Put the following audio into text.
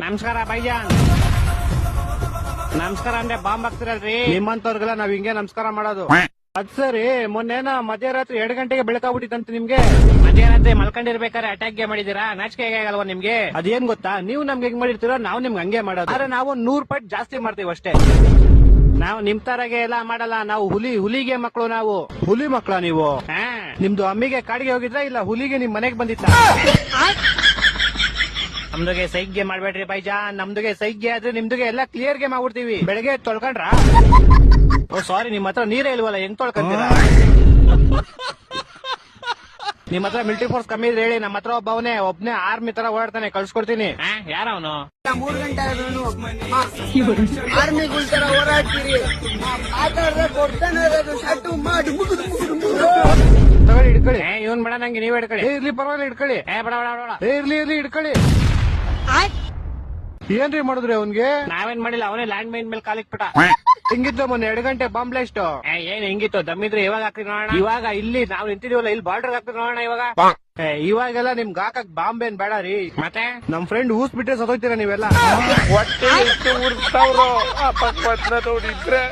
ನಮಸ್ಕಾರ ಬೈಜಾನ್. ನಮಸ್ಕಾರ ಅಂದ್ರೆ ಬಾಂಬ್ ಹಾಕ್ತಿರಲ್ರಿ, ನಿಮ್ಮಂತವ್ರಿಗೆಲ್ಲ ನಾವ್ ಹಿಂಗೆ ನಮಸ್ಕಾರ ಮಾಡೋದು. ಅದ್ ಸರಿ, ಮೊನ್ನೆನ ಮಧ್ಯರಾತ್ರಿ 2 ಗಂಟೆಗೆ ಬೆಳಕಾಗ್ಬಿಟ್ಟಿತ್ತಂತೆ ನಿಮ್ಗೆ. ಮಧ್ಯರಾತ್ರಿ ಮಲ್ಕೊಂಡಿರ್ಬೇಕಾದ್ರೆ ಅಟ್ಯಾಕ್ ಮಾಡಿದೀರಾ? ನಾಚಿಕೆ ಆಗಲ್ವಾ ನಿಮ್ಗೆ? ಅದೇನ್ ಗೊತ್ತಾ, ನೀವು ನಮ್ಗೆ ಹೆಂಗ್ ಮಾಡಿರ್ತೀರೋ ನಾವು ನಿಮ್ಗೆ ಹಂಗೆ ಮಾಡೋದು. ಆದ್ರೆ ನಾವು 100 ಪಟ್ಟು ಜಾಸ್ತಿ ಮಾಡ್ತೀವಿ ಅಷ್ಟೇ. ನಾವು ನಿಮ್ ತರಗೆ ಎಲ್ಲ ಮಾಡಲ್ಲ. ನಾವು ಹುಲಿಗೆ ಮಕ್ಕಳು. ನಾವು ಹುಲಿ ಮಕ್ಕಳ ನೀವು? ನಿಮ್ದು ಅಮ್ಮಿಗೆ ಕಾಡಿಗೆ ಹೋಗಿದ್ರ ಇಲ್ಲ ಹುಲಿಗೆ ನಿಮ್ ಮನೆಗ್ ಬಂದಿತ್ತ? ನಮ್ದುಗೆ ಸೈಗ್ಗೆ ಮಾಡ್ಬೇಡ್ರಿ ಬೈಜಾನ್. ನಮ್ದುಗೆ ಸೈಗ್ಗೆ ಆದ್ರೆ ನಿಮ್ದುಗೆ ಎಲ್ಲ ಕ್ಲಿಯರ್ ಗೆ ಮಾಡ್ಬಿಡ್ತೀವಿ. ಬೆಳಗ್ಗೆ ತೊಳ್ಕೊಂಡ್ರ? ಓ ಸಾರಿ, ನಿಮ್ ಹತ್ರ ನೀರೇ ಇಲ್ವಲ್ಲ, ಹೆಂಗ್ ತೊಳ್ಕೊಂತೀರಾ? ನಿಮ್ ಹತ್ರ ಮಿಲಿಟರಿ ಫೋರ್ಸ್ ಕಮ್ಮಿ ಇದ್ರೆ ಹೇಳಿ, ನಮ್ಮ ಹತ್ರ ಒಬ್ನೇ ಆರ್ಮಿ ತರ ಓಡಾಡ್ತಾನೆ, ಕಳ್ಸ್ಕೊಡ್ತೀನಿ. ಯಾರ ಅವನು? 3 ಗಂಟೆ ಆರ್ಮಿಗಳ ತರ ಹೋರಾಡ್ತೀರಿ, ಆಟಾಡ್ರೆ ಕೊಡ್ತಾನೆ ಇರೋದು ಶರ್ಟು ಮಾಡಿ ತಗೊಳ್ಳಿ, ಹಿಡ್ಕೊಳ್ಳಿ. ಇವನ್ ಬೇಡ, ನಂಗೆ ನೀವೇ ಹಿಡ್ಕೊಳ್ಳಿ. ಇರ್ಲಿ ಪರವಾಗಿಲ್ಲ, ಹಿಡ್ಕೊಳ್ಳಿ. ಇರ್ಲಿ ಇರ್ಲಿ. ಏನ್ರಿ ಮಾಡಿದ್ರಿ ಅವನ್ಗೆ? ನಾವೇನ್ ಮಾಡಿಲ್ಲ, ಅವನೇ ಲ್ಯಾಂಡ್ ಮೈನ್ ಮೇಲೆ ಕಾಲಿಕ್ಬಿಟ್ಟ. ಹೆಂಗಿತ್ತು ಮೊನ್ನೆ 2 ಗಂಟೆ ಬಾಂಬ್ ಬ್ಲಾಸ್ಟ್? ಏನ್ ಹೆಂಗಿತ್ತು? ದಮ್ಮಿದ್ರೆ ಇವಾಗ ಹಾಕ್ತಿ ನೋಡೋಣ. ಇವಾಗ ಇಲ್ಲಿ ನಾವು ನಿಂತಿದೀವಲ್ಲ, ಇಲ್ಲಿ ಬಾರ್ಡರ್ ಹಾಕ್ತಿ ನೋಡೋಣ ಇವಾಗ. ಇವಾಗೆಲ್ಲ ನಿಮ್ಗೆ ಹಾಕಕ್ ಬಾಂಬ್ ಏನ್ ಬೇಡ ರೀ. ಮತ್ತೆ ನಮ್ ಫ್ರೆಂಡ್ ಊಸ್ ಬಿಟ್ರೆ ಸತ್ತೋಯ್ತೀರಾ ನೀವೆಲ್ಲ. ಹೊಟ್ಟೆ ಎಷ್ಟು ಉರ್ಸ್ತಾವ್ರೋ ಆ ಪಕ್ವತ್ನ ನೋಡಿದ್ರೆ.